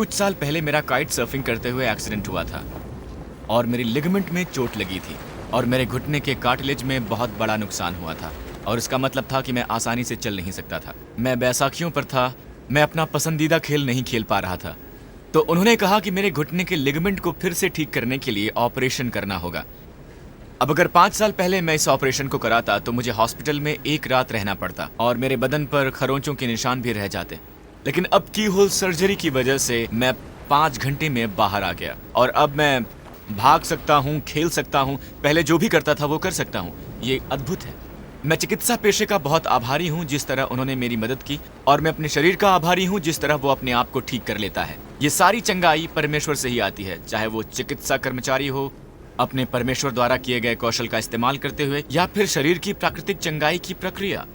कुछ साल पहले मेरा काइट सर्फिंग करते हुए एक्सीडेंट हुआ था और मेरी लिगामेंट में चोट लगी थी और मेरे घुटने के कार्टिलेज में बहुत बड़ा नुकसान हुआ था और इसका मतलब था कि मैं आसानी से चल नहीं सकता था। मैं बैसाखियों पर था, मैं अपना पसंदीदा खेल नहीं खेल पा रहा था। तो उन्होंने कहा कि मेरे घुटने के लिगामेंट को फिर से ठीक करने के लिए ऑपरेशन करना होगा। अब अगर 5 साल पहले मैं इस ऑपरेशन को कराता तो मुझे हॉस्पिटल में एक रात रहना पड़ता और मेरे बदन पर खरोंचों के निशान भी रह जाते। लेकिन अब की होल सर्जरी की वजह से मैं 5 घंटे में बाहर आ गया और अब मैं भाग सकता हूँ, खेल सकता हूँ, पहले जो भी करता था वो कर सकता हूँ। ये अद्भुत है। मैं चिकित्सा पेशे का बहुत आभारी हूँ जिस तरह उन्होंने मेरी मदद की, और मैं अपने शरीर का आभारी हूँ जिस तरह वो अपने आप को ठीक कर लेता है। ये सारी चंगाई परमेश्वर से ही आती है, चाहे वो चिकित्सा कर्मचारी हो अपने परमेश्वर द्वारा किए गए कौशल का इस्तेमाल करते हुए, या फिर शरीर की प्राकृतिक चंगाई की प्रक्रिया।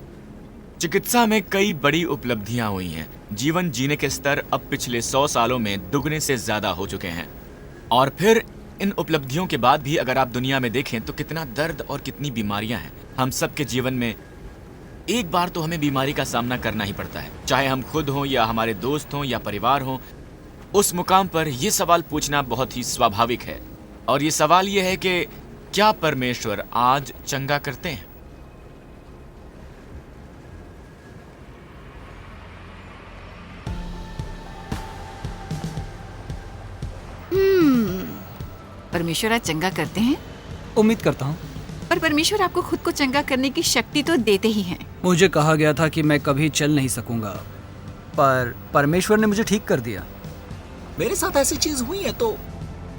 चिकित्सा में कई बड़ी उपलब्धियां हुई हैं। जीवन जीने के स्तर अब पिछले 100 सालों में दुगने से ज्यादा हो चुके हैं। और फिर इन उपलब्धियों के बाद भी अगर आप दुनिया में देखें तो कितना दर्द और कितनी बीमारियां हैं। हम सबके जीवन में एक बार तो हमें बीमारी का सामना करना ही पड़ता है, चाहे हम खुद हों या हमारे दोस्त हों या परिवार हों। उस मुकाम पर यह सवाल पूछना बहुत ही स्वाभाविक है, और ये सवाल ये है कि क्या परमेश्वर आज चंगा करते हैं? परमेश्वर आज चंगा करते हैं। उम्मीद करता हूँ। पर परमेश्वर आपको खुद को चंगा करने की शक्ति तो देते ही हैं। मुझे कहा गया था कि मैं कभी चल नहीं सकूंगा, पर परमेश्वर ने मुझे ठीक कर दिया। मेरे साथ ऐसी चीज हुई है तो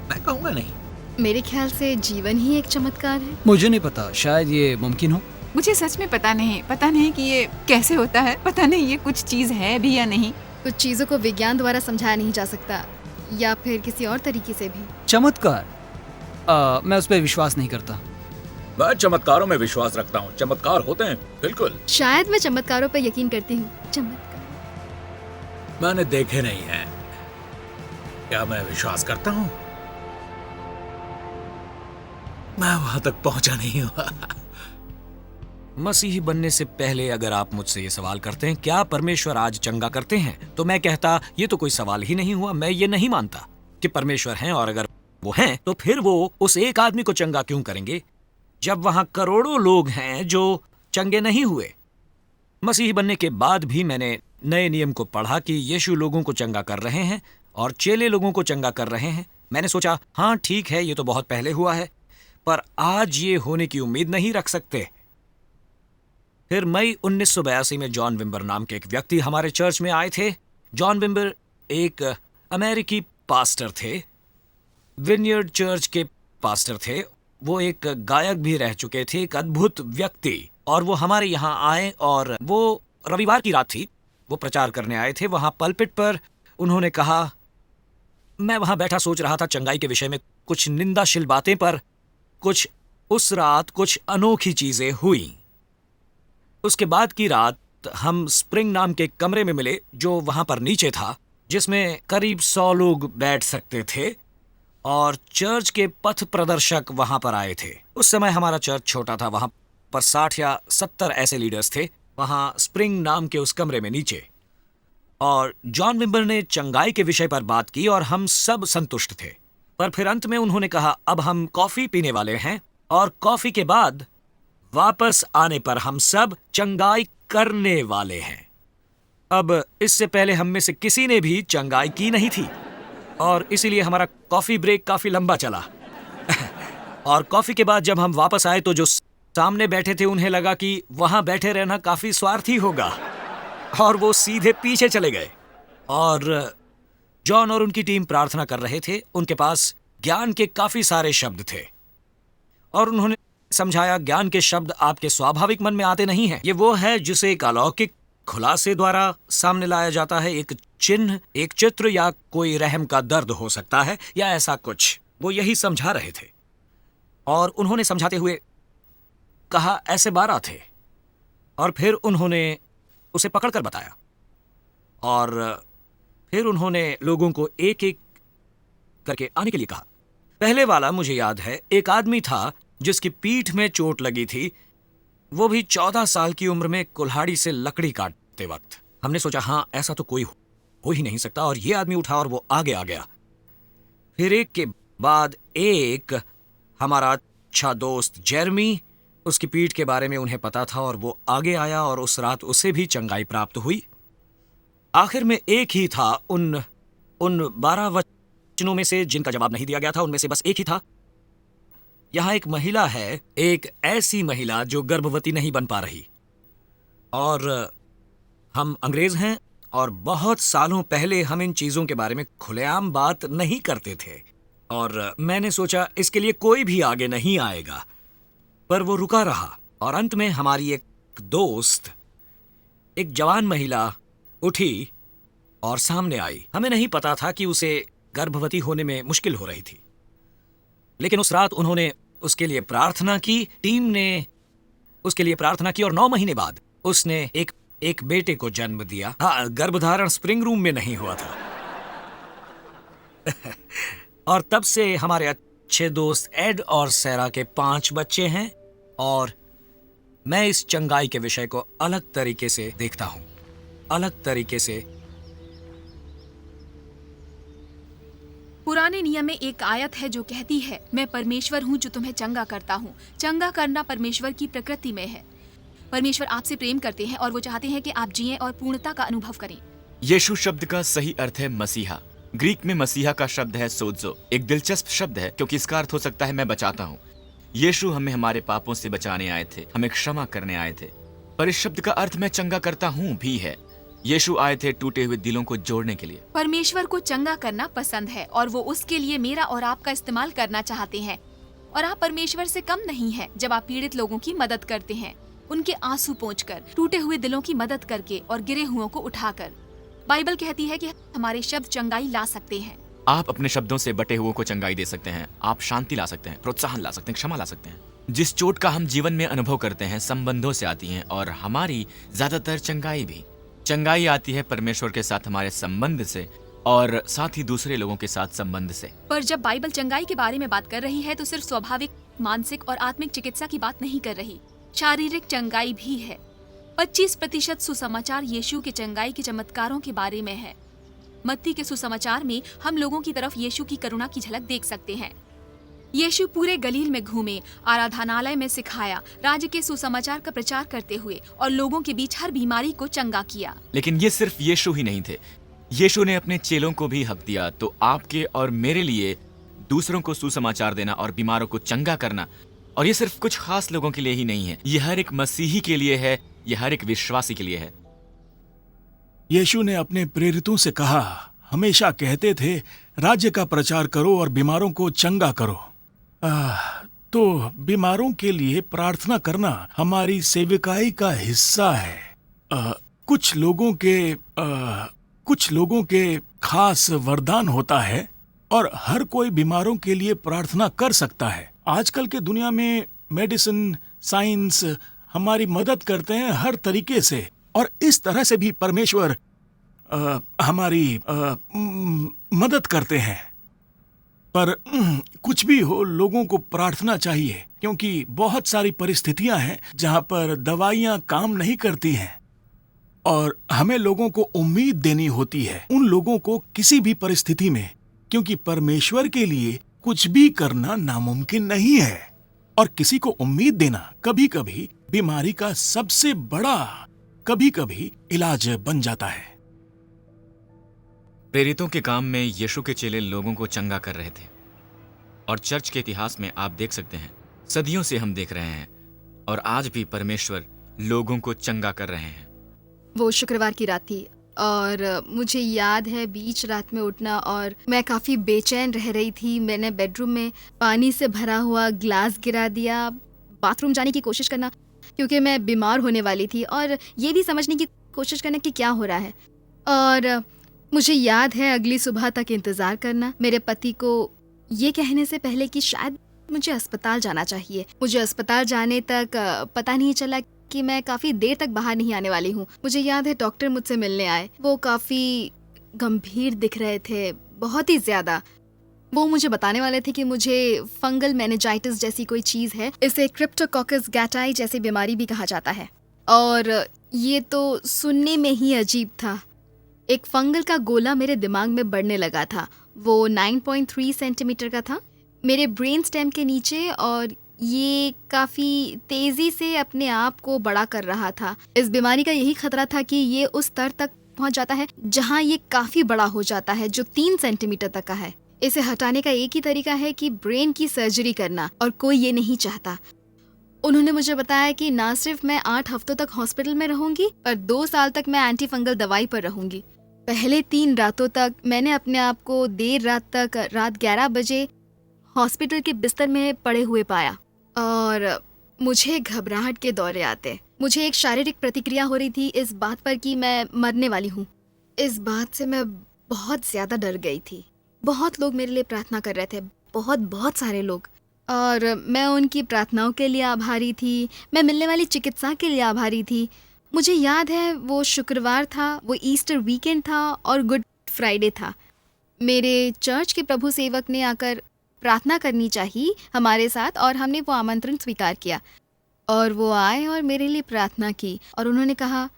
मैं कहूँगा नहीं। मेरे ख्याल से जीवन ही एक चमत्कार है। मुझे नहीं पता, शायद ये मुमकिन हो। मुझे सच में पता नहीं कि ये कैसे होता है। पता नहीं ये कुछ चीज है भी या नहीं। कुछ चीजों को विज्ञान द्वारा समझाया नहीं जा सकता, या फिर किसी और तरीके से भी। चमत्कार? मैं उस पर विश्वास नहीं करता। मैं चमत्कारों में विश्वास रखता हूँ। चमत्कार होते हैं, बिल्कुल। शायद मैं चमत्कारों पर यकीन करती हूँ। चमत्कार मैंने देखे नहीं है, क्या मैं विश्वास करता हूँ? मैं वहां तक पहुंचा नहीं हुआ। मसीही बनने से पहले अगर आप मुझसे ये सवाल करते हैं क्या परमेश्वर आज चंगा करते हैं, तो मैं कहता ये तो कोई सवाल ही नहीं हुआ। मैं ये नहीं मानता कि परमेश्वर हैं, और अगर वो हैं तो फिर वो उस एक आदमी को चंगा क्यों करेंगे जब वहां करोड़ों लोग हैं जो चंगे नहीं हुए। मसीही बनने के बाद भी मैंने नए नियम को पढ़ा कि यीशु लोगों को चंगा कर रहे हैं और चेले लोगों को चंगा कर रहे हैं। मैंने सोचा हाँ ठीक है, ये तो बहुत पहले हुआ है, पर आज ये होने की उम्मीद नहीं रख सकते। फिर मई 1982 में जॉन विम्बर नाम के एक व्यक्ति हमारे चर्च में आए थे। जॉन विम्बर एक अमेरिकी पास्टर थे, विनयर्ड चर्च के पास्टर थे। वो एक गायक भी रह चुके थे, एक अद्भुत व्यक्ति। और वो हमारे यहाँ आए और वो रविवार की रात थी, वो प्रचार करने आए थे। वहाँ पलपिट पर उन्होंने कहा, मैं वहाँ बैठा सोच रहा था चंगाई के विषय में कुछ निंदाशील बातें, पर कुछ उस रात कुछ अनोखी चीजें हुई। उसके बाद की रात हम स्प्रिंग नाम के कमरे में मिले जो वहां पर नीचे था, जिसमें करीब 100 लोग बैठ सकते थे, और चर्च के पथ प्रदर्शक वहां पर आए थे। उस समय हमारा चर्च छोटा था, वहां पर 60 या 70 ऐसे लीडर्स थे वहां स्प्रिंग नाम के उस कमरे में नीचे। और जॉन विम्बर ने चंगाई के विषय पर बात की और हम सब संतुष्ट थे। पर फिर अंत में उन्होंने कहा अब हम कॉफी पीने वाले हैं, और कॉफी के बाद वापस आने पर हम सब चंगाई करने वाले हैं। अब इससे पहले हम में से किसी ने भी चंगाई की नहीं थी, और इसीलिए हमारा कॉफी ब्रेक काफी लंबा चला। और कॉफी के बाद जब हम वापस आए तो जो सामने बैठे थे उन्हें लगा कि वहां बैठे रहना काफी स्वार्थी होगा, और वो सीधे पीछे चले गए। और जॉन और उनकी टीम प्रार्थना कर रहे थे। उनके पास ज्ञान के काफी सारे शब्द थे, और उन्होंने समझाया ज्ञान के शब्द आपके स्वाभाविक मन में आते नहीं हैं। ये वो है जिसे एक अलौकिक खुलासे द्वारा सामने लाया जाता है, एक चिन्ह, एक चित्र, या कोई रहम का दर्द हो सकता है, या ऐसा कुछ। वो यही समझा रहे थे। और उन्होंने समझाते हुए कहा ऐसे 12 थे, और फिर उन्होंने उसे पकड़कर बताया, और फिर उन्होंने लोगों को एक एक करके आने के लिए कहा। पहले वाला मुझे याद है, एक आदमी था जिसकी पीठ में चोट लगी थी, वो भी 14 साल की उम्र में कुल्हाड़ी से लकड़ी काटते वक्त। हमने सोचा हाँ ऐसा तो कोई हो ही नहीं सकता। और ये आदमी उठा और वो आगे आ गया। फिर एक के बाद एक हमारा अच्छा दोस्त जेरमी, उसकी पीठ के बारे में उन्हें पता था और वो आगे आया और उस रात उसे भी चंगाई प्राप्त हुई। आखिर में एक ही था उन 12 वचनों में से जिनका जवाब नहीं दिया गया था, उनमें से बस एक ही था। यहां एक महिला है, एक ऐसी महिला जो गर्भवती नहीं बन पा रही। और हम अंग्रेज हैं और बहुत सालों पहले हम इन चीजों के बारे में खुलेआम बात नहीं करते थे। और मैंने सोचा इसके लिए कोई भी आगे नहीं आएगा, पर वो रुका रहा। और अंत में हमारी एक दोस्त, एक जवान महिला उठी और सामने आई। हमें नहीं पता था कि उसे गर्भवती होने में मुश्किल हो रही थी, लेकिन उस रात उन्होंने उसके लिए प्रार्थना की, टीम ने उसके लिए प्रार्थना की और 9 महीने बाद उसने एक बेटे को जन्म दिया। हाँ, गर्भधारण स्प्रिंग रूम में नहीं हुआ था। और तब से हमारे अच्छे दोस्त एड और सैरा के 5 बच्चे हैं। और मैं इस चंगाई के विषय को अलग तरीके से देखता हूं, अलग तरीके से। पुराने नियम में एक आयत है जो कहती है, मैं परमेश्वर हूँ जो तुम्हें चंगा करता हूँ। चंगा करना परमेश्वर की प्रकृति में है। परमेश्वर आपसे प्रेम करते हैं और वो चाहते हैं कि आप जिएं और पूर्णता का अनुभव करें। यीशु शब्द का सही अर्थ है मसीहा। ग्रीक में मसीहा का शब्द है सोजो। एक दिलचस्प शब्द है क्योंकि इसका अर्थ हो सकता है मैं बचाता हूँ। यीशु हमें हमारे पापों से बचाने आए थे, हमें क्षमा करने आए थे। पर इस शब्द का अर्थ मैं चंगा करता हूँ भी है। यीशु आए थे टूटे हुए दिलों को जोड़ने के लिए। परमेश्वर को चंगा करना पसंद है और वो उसके लिए मेरा और आपका इस्तेमाल करना चाहते हैं। और आप परमेश्वर से कम नहीं है जब आप पीड़ित लोगों की मदद करते हैं, उनके आंसू पोंछकर, टूटे हुए दिलों की मदद करके और गिरे हुओं को उठाकर। बाइबल कहती है कि हमारे शब्द चंगाई ला सकते हैं। आप अपने शब्दों से बटे हुओं को चंगाई दे सकते हैं। आप शांति ला सकते हैं, प्रोत्साहन ला सकते हैं, क्षमा ला सकते हैं। जिस चोट का हम जीवन में अनुभव करते हैं संबंधों से आती हैं, और हमारी ज्यादातर चंगाई भी। चंगाई आती है परमेश्वर के साथ हमारे संबंध से और साथ ही दूसरे लोगों के साथ संबंध से। पर जब बाइबल चंगाई के बारे में बात कर रही है तो सिर्फ स्वाभाविक, मानसिक और आत्मिक चिकित्सा की बात नहीं कर रही, शारीरिक चंगाई भी है। 25% सुसमाचार यीशु के चंगाई के चमत्कारों के बारे में है। मत्ती के सुसमाचार में हम लोगों की तरफ यीशु की करुणा की झलक देख सकते हैं। यीशु पूरे गलील में घूमे, आराधनालय में सिखाया, राज्य के सुसमाचार का प्रचार करते हुए और लोगों के बीच हर बीमारी को चंगा किया। लेकिन ये सिर्फ यीशु ही नहीं थे, यीशु ने अपने चेलों को भी हक दिया। तो आपके और मेरे लिए दूसरों को सुसमाचार देना और बीमारों को चंगा करना, और ये सिर्फ कुछ खास लोगों के लिए ही नहीं है, ये हर एक मसीही के लिए है, ये हर एक विश्वासी के लिए है। यीशु ने अपने प्रेरितों से कहा, हमेशा कहते थे राज्य का प्रचार करो और बीमारों को चंगा करो। तो बीमारों के लिए प्रार्थना करना हमारी सेविकाई का हिस्सा है। कुछ लोगों के खास वरदान होता है और हर कोई बीमारों के लिए प्रार्थना कर सकता है। आजकल के दुनिया में मेडिसिन, साइंस हमारी मदद करते हैं हर तरीके से, और इस तरह से भी परमेश्वर हमारी मदद करते हैं। पर कुछ भी हो, लोगों को प्रार्थना चाहिए, क्योंकि बहुत सारी परिस्थितियां हैं जहां पर दवाइयां काम नहीं करती हैं, और हमें लोगों को उम्मीद देनी होती है, उन लोगों को किसी भी परिस्थिति में, क्योंकि परमेश्वर के लिए कुछ भी करना नामुमकिन नहीं है। और किसी को उम्मीद देना कभी कभी बीमारी का सबसे बड़ा इलाज बन जाता है। प्रेरितों के काम में यीशु के चेले लोगों को चंगा कर रहे थे, और चर्च के इतिहास में आप देख सकते हैं, सदियों से हम देख रहे हैं, और आज भी परमेश्वर लोगों को चंगा कर रहे हैं। वो शुक्रवार की रात थी और मुझे याद है बीच रात में उठना, और मैं काफ़ी बेचैन रह रही थी। मैंने बेडरूम में पानी से भरा हुआ ग्लास गिरा दिया, बाथरूम जाने की कोशिश करना क्योंकि मैं बीमार होने वाली थी, और ये भी समझने की कोशिश करना कि क्या हो रहा है। और मुझे याद है अगली सुबह तक इंतज़ार करना, मेरे पति को ये कहने से पहले कि शायद मुझे अस्पताल जाना चाहिए। मुझे अस्पताल जाने तक पता नहीं चला कि मैं काफ़ी देर तक बाहर नहीं आने वाली हूँ। मुझे याद है डॉक्टर मुझसे मिलने आए, वो काफ़ी गंभीर दिख रहे थे, बहुत ही ज़्यादा। वो मुझे बताने वाले थे कि मुझे फंगल मेनिंजाइटिस जैसी कोई चीज़ है, इसे क्रिप्टोकोकस गैटाई जैसी बीमारी भी कहा जाता है। और ये तो सुनने में ही अजीब था। एक फंगल का गोला मेरे दिमाग में बढ़ने लगा था। वो 9.3 सेंटीमीटर का था मेरे ब्रेन स्टेम के नीचे, और ये काफ़ी तेज़ी से अपने आप को बड़ा कर रहा था। इस बीमारी का यही खतरा था कि ये उस स्तर तक पहुंच जाता है जहां ये काफ़ी बड़ा हो जाता है, जो 3 सेंटीमीटर तक का है। इसे हटाने का एक ही तरीका है कि ब्रेन की सर्जरी करना, और कोई ये नहीं चाहता। उन्होंने मुझे बताया कि ना सिर्फ मैं 8 हफ्तों तक हॉस्पिटल में रहूंगी, पर 2 साल तक मैं एंटी फंगल दवाई पर रहूंगी। पहले 3 रातों तक मैंने अपने आप को देर रात तक, रात 11 बजे हॉस्पिटल के बिस्तर में पड़े हुए पाया, और मुझे घबराहट के दौरे आते। मुझे एक शारीरिक प्रतिक्रिया हो रही थी इस बात पर कि मैं मरने वाली हूँ। इस बात से मैं बहुत ज़्यादा डर गई थी। बहुत लोग मेरे लिए प्रार्थना कर रहे थे, बहुत सारे लोग, और मैं उनकी प्रार्थनाओं के लिए आभारी थी। मैं मिलने वाली चिकित्सा के लिए आभारी थी। मुझे याद है वो शुक्रवार था, वो ईस्टर वीकेंड था और गुड फ्राइडे था। मेरे चर्च के प्रभु सेवक ने आकर प्रार्थना करनी चाहिए हमारे साथ, और हमने वो आमंत्रण स्वीकार किया, और वो आए और मेरे लिए प्रार्थना की। और उन्होंने कहा,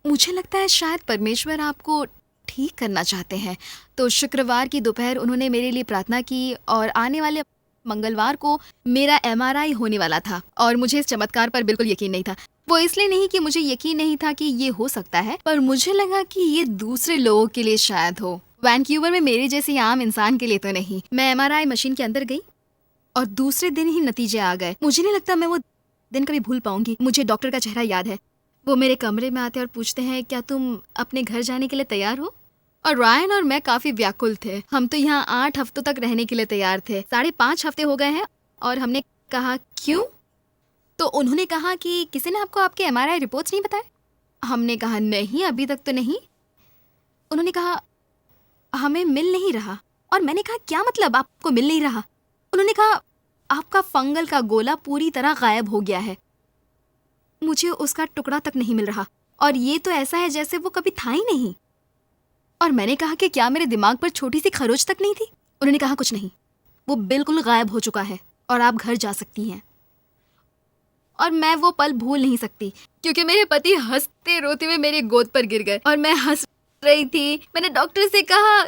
मुझे लगता है शायद परमेश्वर आपको ठीक करना चाहते हैं। तो शुक्रवार की दोपहर उन्होंने मेरे लिए प्रार्थना की, और आने वाले मंगलवार को मेरा MRI होने वाला था, और मुझे इस चमत्कार पर बिल्कुल यकीन नहीं था। वो इसलिए नहीं कि मुझे यकीन नहीं था कि ये हो सकता है, पर मुझे लगा कि ये दूसरे लोगों के लिए शायद हो, वैंक्यूवर में मेरे जैसे आम इंसान के लिए तो नहीं। मैं MRI मशीन के अंदर गई और दूसरे दिन ही नतीजे आ गए। मुझे नहीं लगता मैं वो दिन कभी भूल पाऊंगी। मुझे डॉक्टर का चेहरा याद है। वो मेरे कमरे में आते और पूछते हैं, क्या तुम अपने घर जाने के लिए तैयार हो? और रायन और मैं काफ़ी व्याकुल थे। हम तो यहाँ 8 हफ्तों तक रहने के लिए तैयार थे। 5.5 हफ्ते हो गए हैं, और हमने कहा क्यों? तो उन्होंने कहा कि किसी ने आपको आपके MRI रिपोर्ट्स नहीं बताए? हमने कहा नहीं, अभी तक तो नहीं। उन्होंने कहा हमें मिल नहीं रहा। और मैंने कहा क्या मतलब आपको मिल नहीं रहा? उन्होंने कहा आपका फंगल का गोला पूरी तरह गायब हो गया है, मुझे उसका टुकड़ा तक नहीं मिल रहा, और ये तो ऐसा है जैसे वो कभी था ही नहीं। और मैंने कहा कि क्या मेरे दिमाग पर छोटी सी खरोच तक नहीं थी? उन्होंने कहा कुछ नहीं, वो बिल्कुल गायब हो चुका है और आप घर जा सकती हैं। और मैं वो पल भूल नहीं सकती, क्योंकि मेरे पति हंसते रोते हुए मेरे गोद पर गिर गए और मैं हंस रही थी। मैंने डॉक्टर से कहा,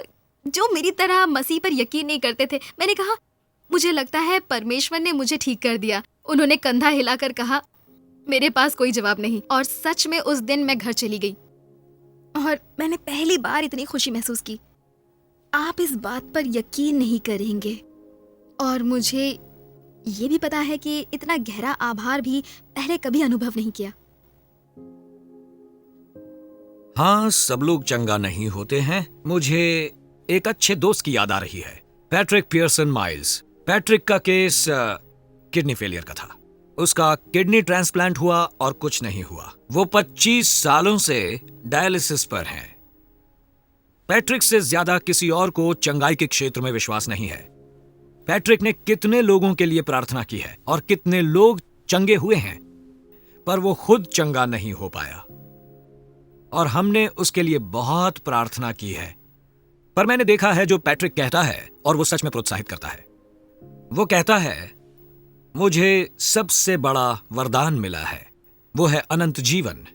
जो मेरी तरह मसीह पर यकीन नहीं करते थे, मैंने कहा मुझे लगता है परमेश्वर ने मुझे ठीक कर दिया। उन्होंने कंधा हिलाकर कहा, मेरे पास कोई जवाब नहीं। और सच में उस दिन मैं घर चली गई और मैंने पहली बार इतनी खुशी महसूस की। आप इस बात पर यकीन नहीं करेंगे, और मुझे ये भी पता है कि इतना गहरा आभार भी पहले कभी अनुभव नहीं किया। हाँ, सब लोग चंगा नहीं होते हैं। मुझे एक अच्छे दोस्त की याद आ रही है, पैट्रिक पियर्सन माइल्स। पैट्रिक का केस किडनी फेलियर का था। उसका किडनी ट्रांसप्लांट हुआ और कुछ नहीं हुआ। वो 25 सालों से डायलिसिस पर है। पैट्रिक से ज्यादा किसी और को चंगाई के क्षेत्र में विश्वास नहीं है। पैट्रिक ने कितने लोगों के लिए प्रार्थना की है और कितने लोग चंगे हुए हैं, पर वो खुद चंगा नहीं हो पाया। और हमने उसके लिए बहुत प्रार्थना की है। पर मैंने देखा है जो पैट्रिक कहता है, और वो सच में प्रोत्साहित करता है। वो कहता है, मुझे सबसे बड़ा वरदान मिला है, वो है अनंत जीवन।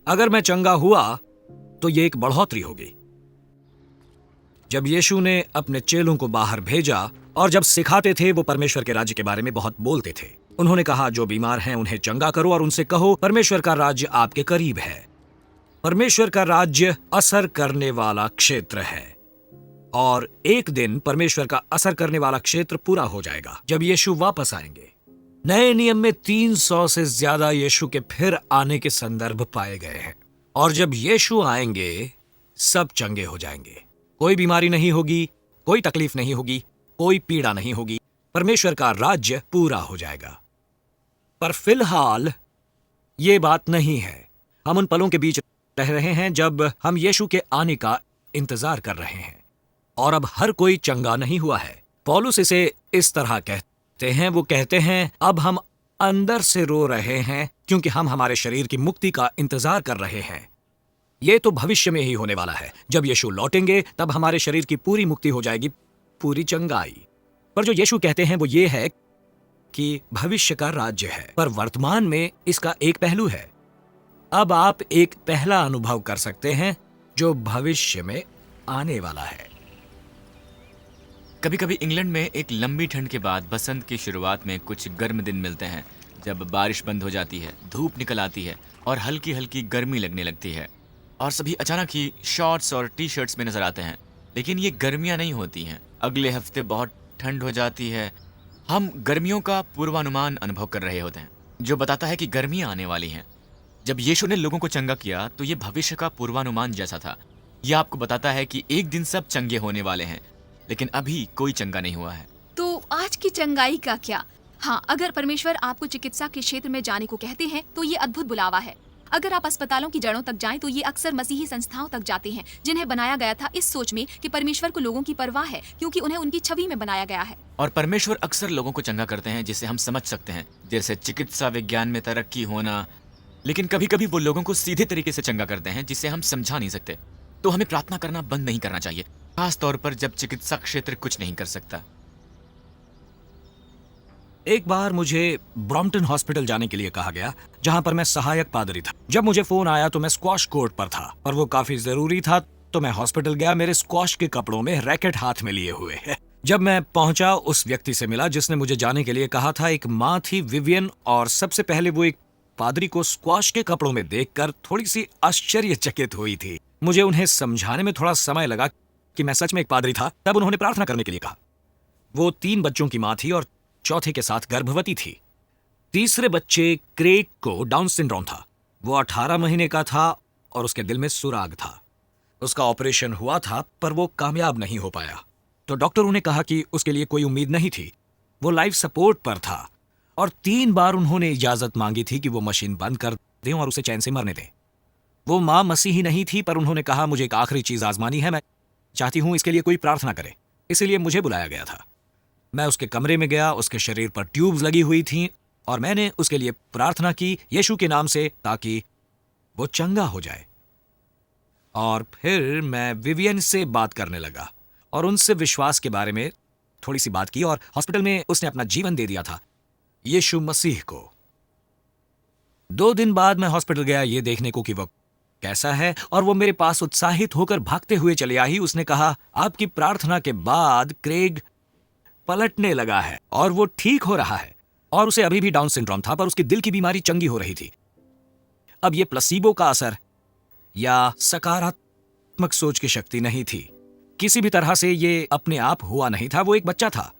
अगर मैं चंगा हुआ तो ये एक बढ़ोतरी होगी। जब यीशु ने अपने चेलों को बाहर भेजा और जब सिखाते थे, वो परमेश्वर के राज्य के बारे में बहुत बोलते थे। उन्होंने कहा, जो बीमार हैं उन्हें चंगा करो और उनसे कहो, परमेश्वर का राज्य आपके करीब है। परमेश्वर का राज्य असर करने वाला क्षेत्र है, और एक दिन परमेश्वर का असर करने वाला क्षेत्र पूरा हो जाएगा जब यीशु वापस आएंगे। नए नियम में 300 से ज्यादा यीशु के फिर आने के संदर्भ पाए गए हैं, और जब यीशु आएंगे सब चंगे हो जाएंगे। कोई बीमारी नहीं होगी, कोई तकलीफ नहीं होगी, कोई पीड़ा नहीं होगी। परमेश्वर का राज्य पूरा हो जाएगा। पर फिलहाल ये बात नहीं है। हम उन पलों के बीच रह रहे हैं जब हम यीशु के आने का इंतजार कर रहे हैं, और अब हर कोई चंगा नहीं हुआ है। पौलुस इसे इस तरह कहते हैं, वो कहते हैं, अब हम अंदर से रो रहे हैं क्योंकि हम हमारे शरीर की मुक्ति का इंतजार कर रहे हैं। ये तो भविष्य में ही होने वाला है। जब यीशु लौटेंगे तब हमारे शरीर की पूरी मुक्ति हो जाएगी, पूरी चंगाई। पर जो यीशु कहते हैं वो ये है कि भविष्य का राज्य है, पर वर्तमान में इसका एक पहलू है। अब आप एक पहला अनुभव कर सकते हैं जो भविष्य में आने वाला है। कभी कभी इंग्लैंड में एक लंबी ठंड के बाद बसंत की शुरुआत में कुछ गर्म दिन मिलते हैं, जब बारिश बंद हो जाती है, धूप निकल आती है और हल्की हल्की गर्मी लगने लगती है और सभी अचानक ही शॉर्ट्स और टी शर्ट्स में नजर आते हैं। लेकिन ये गर्मियाँ नहीं होती हैं। अगले हफ्ते बहुत ठंड हो जाती है। हम गर्मियों का पूर्वानुमान अनुभव कर रहे होते हैं जो बताता है कि गर्मियाँ आने वाली हैं। जब यीशु ने लोगों को चंगा किया तो ये भविष्य का पूर्वानुमान जैसा था। यह आपको बताता है कि एक दिन सब चंगे होने वाले हैं, लेकिन अभी कोई चंगा नहीं हुआ है। तो आज की चंगाई का क्या? हाँ, अगर परमेश्वर आपको चिकित्सा के क्षेत्र में जाने को कहते हैं तो ये अद्भुत बुलावा है। अगर आप अस्पतालों की जड़ों तक जाएं तो ये अक्सर मसीही संस्थाओं तक जाते हैं जिन्हें बनाया गया था इस सोच में कि परमेश्वर को लोगों की परवाह है, क्योंकि उन्हें उनकी छवि में बनाया गया है। और परमेश्वर अक्सर लोगों को चंगा करते हैं जिसे हम समझ सकते हैं, जैसे चिकित्सा विज्ञान में तरक्की होना। लेकिन कभी कभी वो लोगों को सीधे तरीके से चंगा करते हैं जिसे हम समझा नहीं सकते। तो हमें प्रार्थना करना बंद नहीं करना चाहिए, खास तौर पर जब चिकित्सा क्षेत्र कुछ नहीं कर सकता। एक बार मुझे ब्रॉम्पटन हॉस्पिटल जाने के लिए कहा गया, जहां पर मैं सहायक पादरी था। जब मुझे फोन आया तो मैं स्क्वॉश कोर्ट पर था और वो काफी जरूरी था, तो मैं हॉस्पिटल गया मेरे स्क्वॉश के कपड़ों में रैकेट हाथ में लिए हुए। जब मैं पहुंचा उस व्यक्ति से मिला जिसने मुझे जाने के लिए कहा था। एक माँ थी विवियन, और सबसे पहले वो एक पादरी को स्क्वॉश के कपड़ों में देखकर थोड़ी सी आश्चर्यचकित हुई थी। मुझे उन्हें समझाने में थोड़ा समय लगा कि मैं सच में एक पादरी था। तब उन्होंने प्रार्थना करने के लिए कहा। वो 3 बच्चों की माँ थी और चौथे के साथ गर्भवती थी। तीसरे बच्चे क्रेग को डाउन सिंड्रोम था। वो 18 महीने का था और उसके दिल में सुराग था। उसका ऑपरेशन हुआ था पर वो कामयाब नहीं हो पाया, तो डॉक्टरों ने कहा कि उसके लिए कोई उम्मीद नहीं थी। वो लाइफ सपोर्ट पर था और 3 बार उन्होंने इजाजत मांगी थी कि वो मशीन बंद कर दें और उसे चैन से मरने दें। वो माँ मसीही नहीं थी, पर उन्होंने कहा मुझे एक आखिरी चीज आजमानी है, मैं चाहती हूं इसके लिए कोई प्रार्थना करे। इसीलिए मुझे बुलाया गया था। मैं उसके कमरे में गया। उसके शरीर पर ट्यूब्स लगी हुई थीं और मैंने उसके लिए प्रार्थना की यीशु के नाम से, ताकि वो चंगा हो जाए। और फिर मैं विवियन से बात करने लगा और उनसे विश्वास के बारे में थोड़ी सी बात की, और हॉस्पिटल में उसने अपना जीवन दे दिया था यीशु मसीह को। 2 दिन बाद मैं हॉस्पिटल गया ये देखने को कि वो कैसा है, और वो मेरे पास उत्साहित होकर भागते हुए चली आई। उसने कहा, आपकी प्रार्थना के बाद क्रेग पलटने लगा है और वो ठीक हो रहा है, और उसे अभी भी डाउन सिंड्रोम था पर उसकी दिल की बीमारी चंगी हो रही थी। अब ये प्लसीबो का असर या सकारात्मक सोच की शक्ति नहीं थी। किसी भी तरह से ये अपने आप हुआ नहीं था। वो एक बच्चा था।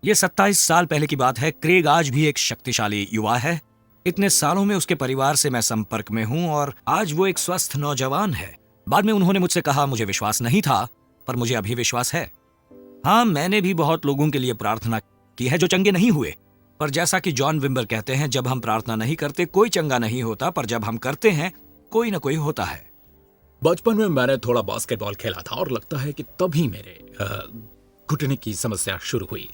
ये 27 साल पहले की बात है। क्रेग आज भी एक शक्तिशाली युवा है। इतने सालों में उसके परिवार से मैं संपर्क में हूं और आज वो एक स्वस्थ नौजवान है। बाद में उन्होंने मुझसे कहा, मुझे विश्वास नहीं था पर मुझे अभी विश्वास है। हाँ, मैंने भी बहुत लोगों के लिए प्रार्थना की है जो चंगे नहीं हुए, पर जैसा कि जॉन विम्बर कहते हैं, जब हम प्रार्थना नहीं करते कोई चंगा नहीं होता, पर जब हम करते हैं कोई ना कोई होता है। बचपन में मैंने थोड़ा बास्केटबॉल खेला था और लगता है कि तभी मेरे घुटने की समस्या शुरू हुई,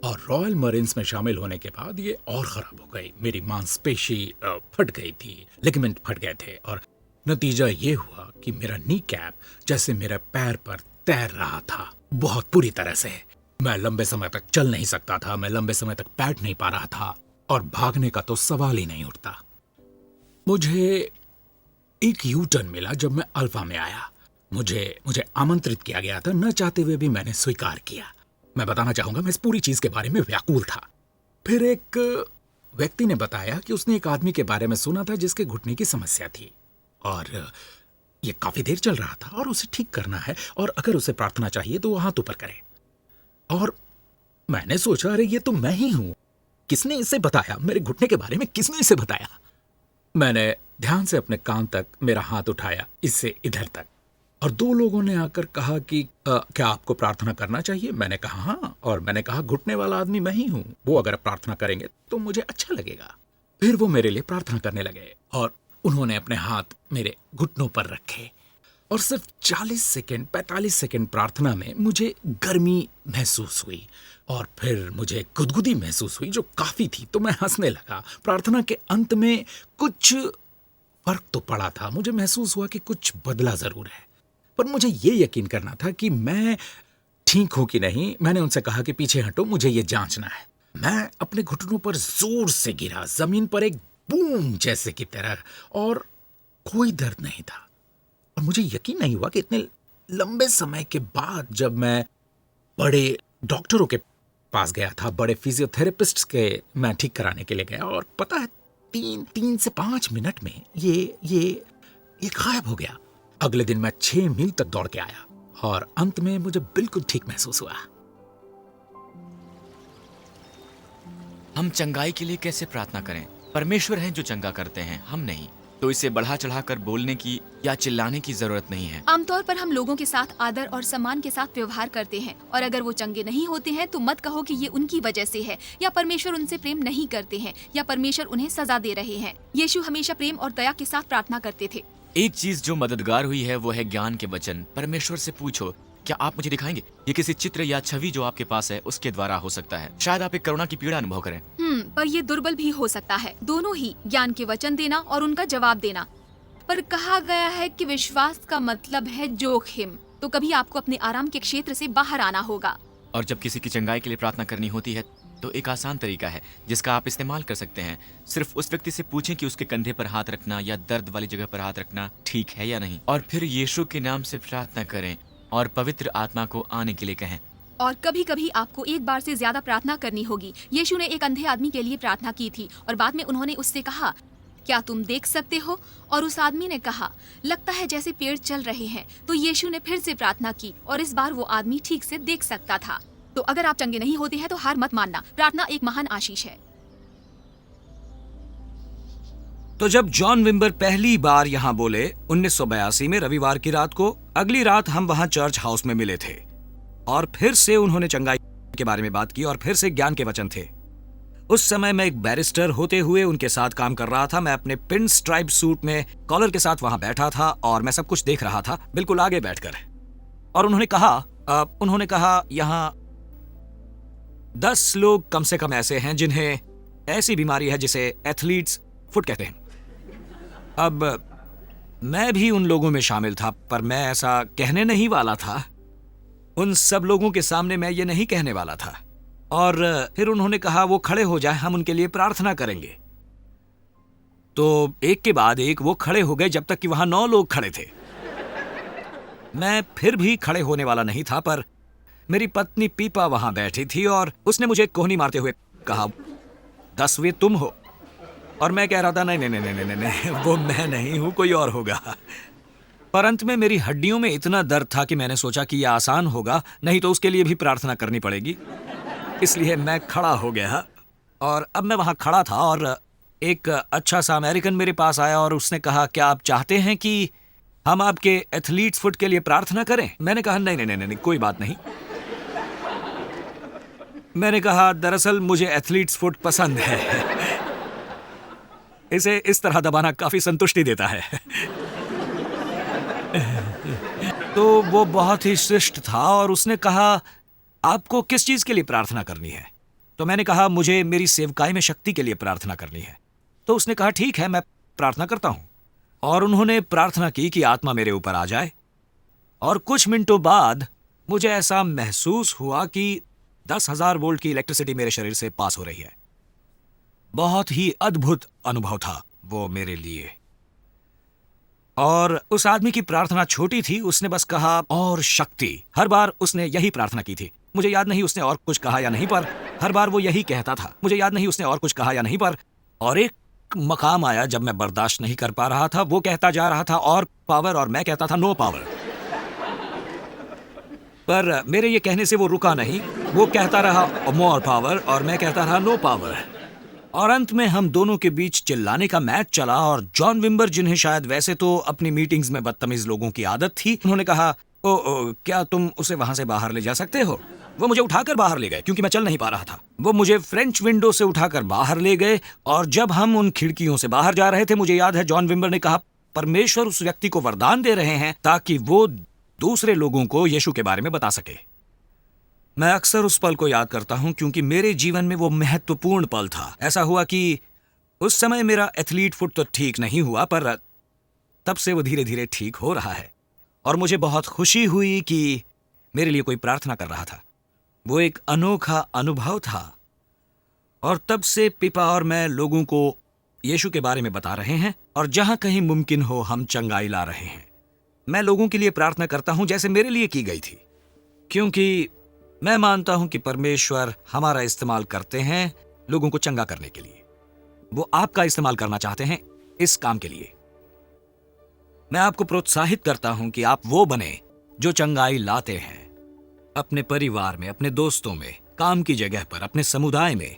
और रॉयल मरीन्स में शामिल होने के बाद ये और खराब हो गई। मेरी मांसपेशी फट गई थी, लिगामेंट फट गए थे, और नतीजा ये हुआ कि मेरा नी कैप जैसे मेरे पैर पर तैर रहा था, बहुत बुरी तरह से। मैं लंबे समय तक चल नहीं सकता था, मैं लंबे समय तक बैठ नहीं पा रहा था, और भागने का तो सवाल ही नहीं उठता। मुझे एक यू टर्न मिला जब मैं अल्फा में आया। मुझे आमंत्रित किया गया था, न चाहते हुए भी मैंने स्वीकार किया। मैं बताना चाहूंगा, मैं इस पूरी चीज के बारे में व्याकुल था। फिर एक व्यक्ति ने बताया कि उसने एक आदमी के बारे में सुना था जिसके घुटने की समस्या थी, और ये काफी देर चल रहा था और उसे ठीक करना है, और अगर उसे प्रार्थना चाहिए तो वो हाथ ऊपर करे। और मैंने सोचा, अरे ये तो मैं ही हूं। किसने इसे बताया? मेरे घुटने के बारे में किसने इसे बताया? मैंने ध्यान से अपने कान तक मेरा हाथ उठाया, इससे इधर तक, और 2 लोगों ने आकर कहा कि क्या आपको प्रार्थना करना चाहिए? मैंने कहा हाँ, और मैंने कहा घुटने वाला आदमी मैं ही हूं, वो अगर प्रार्थना करेंगे तो मुझे अच्छा लगेगा। फिर वो मेरे लिए प्रार्थना करने लगे और उन्होंने अपने हाथ मेरे घुटनों पर रखे, और सिर्फ 40 सेकेंड 45 सेकेंड प्रार्थना में मुझे गर्मी महसूस हुई, और फिर मुझे गुदगुदी महसूस हुई जो काफी थी। तो मैं हंसने लगा। प्रार्थना के अंत में कुछ फर्क तो पड़ा था, मुझे महसूस हुआ कि कुछ बदला जरूर है, पर मुझे ये यकीन करना था कि मैं ठीक हूं कि नहीं। मैंने उनसे कहा कि पीछे हटो, मुझे ये जांचना है। मैं अपने घुटनों पर जोर से गिरा, जमीन पर एक बूम जैसे की तरह, और कोई दर्द नहीं था। और मुझे यकीन नहीं हुआ कि इतने लंबे समय के बाद जब मैं बड़े डॉक्टरों के पास गया था, बड़े फिजियोथेरेपिस्ट के मैं ठीक कराने के लिए गया, और पता है 3 से 5 मिनट में ये गायब हो गया। अगले दिन मैं 6 मील तक दौड़ के आया और अंत में मुझे बिल्कुल ठीक महसूस हुआ। हम चंगाई के लिए कैसे प्रार्थना करें? परमेश्वर हैं जो चंगा करते हैं, हम नहीं। तो इसे बढ़ा चढ़ाकर बोलने की या चिल्लाने की जरूरत नहीं है। आमतौर पर हम लोगों के साथ आदर और सम्मान के साथ व्यवहार करते हैं, और अगर वो चंगे नहीं होते हैं तो मत कहो कि ये उनकी वजह से है, या परमेश्वर उनसे प्रेम नहीं करते हैं, या परमेश्वर उन्हें सजा दे रहे हैं। यीशु हमेशा प्रेम और दया के साथ प्रार्थना करते थे। एक चीज जो मददगार हुई है वो है ज्ञान के वचन। परमेश्वर से पूछो, क्या आप मुझे दिखाएंगे? ये किसी चित्र या छवि जो आपके पास है उसके द्वारा हो सकता है। शायद आप एक करुणा की पीड़ा अनुभव करें। पर ये दुर्बल भी हो सकता है। दोनों ही, ज्ञान के वचन देना और उनका जवाब देना। पर कहा गया है कि विश्वास का मतलब है जोखिम। तो कभी आपको अपने आराम के क्षेत्र से बाहर आना होगा। और जब किसी की चंगाई के लिए प्रार्थना करनी होती है तो एक आसान तरीका है जिसका आप इस्तेमाल कर सकते हैं। सिर्फ उस व्यक्ति से पूछें कि उसके कंधे पर हाथ रखना या दर्द वाली जगह पर हाथ रखना ठीक है या नहीं, और फिर यीशु के नाम से प्रार्थना करें और पवित्र आत्मा को आने के लिए कहें। और कभी कभी आपको एक बार से ज्यादा प्रार्थना करनी होगी। यीशु ने एक अंधे आदमी के लिए प्रार्थना की थी और बाद में उन्होंने उससे कहा, क्या तुम देख सकते हो? और उस आदमी ने कहा, लगता है जैसे पेड़ चल रहे हैं। तो यीशु ने फिर से प्रार्थना की और इस बार वो आदमी ठीक से देख सकता था। तो अगर आप चंगे नहीं होते हैं तो हार मत मानना। प्रार्थना एक महान आशीष है। तो जब जॉन विम्बर पहली बार यहाँ बोले 1982 में रविवार की रात को, अगली रात हम वहां चर्च हाउस में मिले थे और फिर से उन्होंने चंगाई के बारे में बात की और फिर से ज्ञान के वचन थे। उस समय मैं एक बैरिस्टर होते हुए उनके साथ काम कर रहा था। मैं अपने पिन स्ट्राइप सूट में कॉलर के साथ वहां बैठा था और मैं सब कुछ देख रहा था, बिल्कुल आगे बैठकर। और उन्होंने कहा यहाँ 10 लोग कम से कम ऐसे हैं जिन्हें ऐसी बीमारी है जिसे एथलीट्स फुट कहते हैं। अब मैं भी उन लोगों में शामिल था, पर मैं ऐसा कहने नहीं वाला था। उन सब लोगों के सामने मैं ये नहीं कहने वाला था। और फिर उन्होंने कहा वो खड़े हो जाए, हम उनके लिए प्रार्थना करेंगे। तो एक के बाद एक वो खड़े हो गए जब तक कि वहां 9 लोग खड़े थे। मैं फिर भी खड़े होने वाला नहीं था, पर मेरी पत्नी पीपा वहां बैठी थी और उसने मुझे कोहनी मारते हुए कहा, 10वें तुम हो। और मैं कह रहा था नहीं, वो मैं नहीं हूं, कोई और होगा। पर अंत में मेरी हड्डियों में इतना दर्द था कि मैंने सोचा कि यह आसान होगा, नहीं तो उसके लिए भी प्रार्थना करनी पड़ेगी। इसलिए मैं खड़ा हो गया और अब मैं वहां खड़ा था और एक अच्छा सा अमेरिकन मेरे पास आया और उसने कहा, क्या आप चाहते हैं कि हम आपके एथलीट्स फुट के लिए प्रार्थना करें? मैंने कहा नहीं, कोई बात नहीं। मैंने कहा, दरअसल मुझे एथलीट्स फुट पसंद है। इसे इस तरह दबाना काफी संतुष्टि देता है। तो वो बहुत ही शिष्ट था और उसने कहा, आपको किस चीज के लिए प्रार्थना करनी है? तो मैंने कहा, मुझे मेरी सेवकाई में शक्ति के लिए प्रार्थना करनी है। तो उसने कहा, ठीक है, मैं प्रार्थना करता हूं। और उन्होंने प्रार्थना की कि आत्मा मेरे ऊपर आ जाए। और कुछ मिनटों बाद मुझे ऐसा महसूस हुआ कि 10,000 वोल्ट की इलेक्ट्रिसिटी मेरे शरीर से पास हो रही है। बहुत ही अद्भुत अनुभव था वो मेरे लिए। और उस आदमी की प्रार्थना छोटी थी, उसने बस कहा और शक्ति। हर बार उसने यही प्रार्थना की थी। मुझे याद नहीं उसने और कुछ कहा या नहीं, पर हर बार वो यही कहता था। मुझे याद नहीं उसने और कुछ कहा या नहीं, पर और एक मकाम आया जब मैं बर्दाश्त नहीं कर पा रहा था। वो कहता जा रहा था और पावर, और मैं कहता था नो पावर। पर मेरे ये कहने से वो रुका नहीं, वो कहता रहा मोर पावर और मैं कहता रहा नो पावर। और अंत में हम दोनों के बीच चिल्लाने का मैच चला और जॉन विम्बर, जिन्हें शायद वैसे तो अपनी मीटिंग्स में बदतमीज लोगों की आदत थी, उन्होंने कहा, ओ क्या तुम उसे वहां से बाहर ले जा सकते हो? वो मुझे उठाकर बाहर ले गए क्योंकि मैं चल नहीं पा रहा था। वो मुझे फ्रेंच विंडो से उठाकर बाहर ले गए और जब हम उन खिड़कियों से बाहर जा रहे थे, मुझे याद है जॉन विम्बर ने कहा, परमेश्वर उस व्यक्ति को वरदान दे रहे हैं ताकि वो दूसरे लोगों को यीशु के बारे में बता सके। मैं अक्सर उस पल को याद करता हूं क्योंकि मेरे जीवन में वो महत्वपूर्ण पल था। ऐसा हुआ कि उस समय मेरा एथलीट फुट तो ठीक नहीं हुआ, पर तब से वो धीरे धीरे ठीक हो रहा है और मुझे बहुत खुशी हुई कि मेरे लिए कोई प्रार्थना कर रहा था। वो एक अनोखा अनुभव था और तब से पिपा और मैं लोगों को यीशु के बारे में बता रहे हैं और जहां कहीं मुमकिन हो हम चंगाई ला रहे हैं। मैं लोगों के लिए प्रार्थना करता हूं जैसे मेरे लिए की गई थी, क्योंकि मैं मानता हूं कि परमेश्वर हमारा इस्तेमाल करते हैं लोगों को चंगा करने के लिए। वो आपका इस्तेमाल करना चाहते हैं इस काम के लिए। मैं आपको प्रोत्साहित करता हूं कि आप वो बने जो चंगाई लाते हैं अपने परिवार में, अपने दोस्तों में, काम की जगह पर, अपने समुदाय में,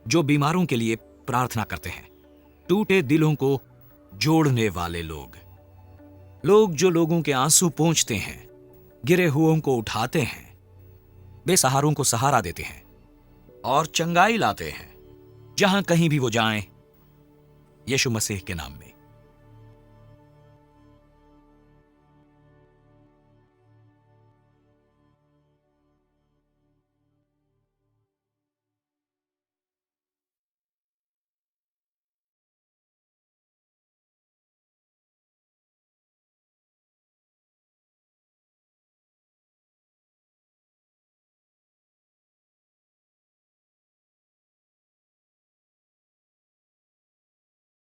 जो बीमारों के लिए प्रार्थना करते हैं, टूटे दिलों को जोड़ने वाले लोग जो लोगों के आंसू पोंछते हैं, गिरे हुओं को उठाते हैं, बेसहारों को सहारा देते हैं और चंगाई लाते हैं जहां कहीं भी वो जाएं, यीशु मसीह के नाम में।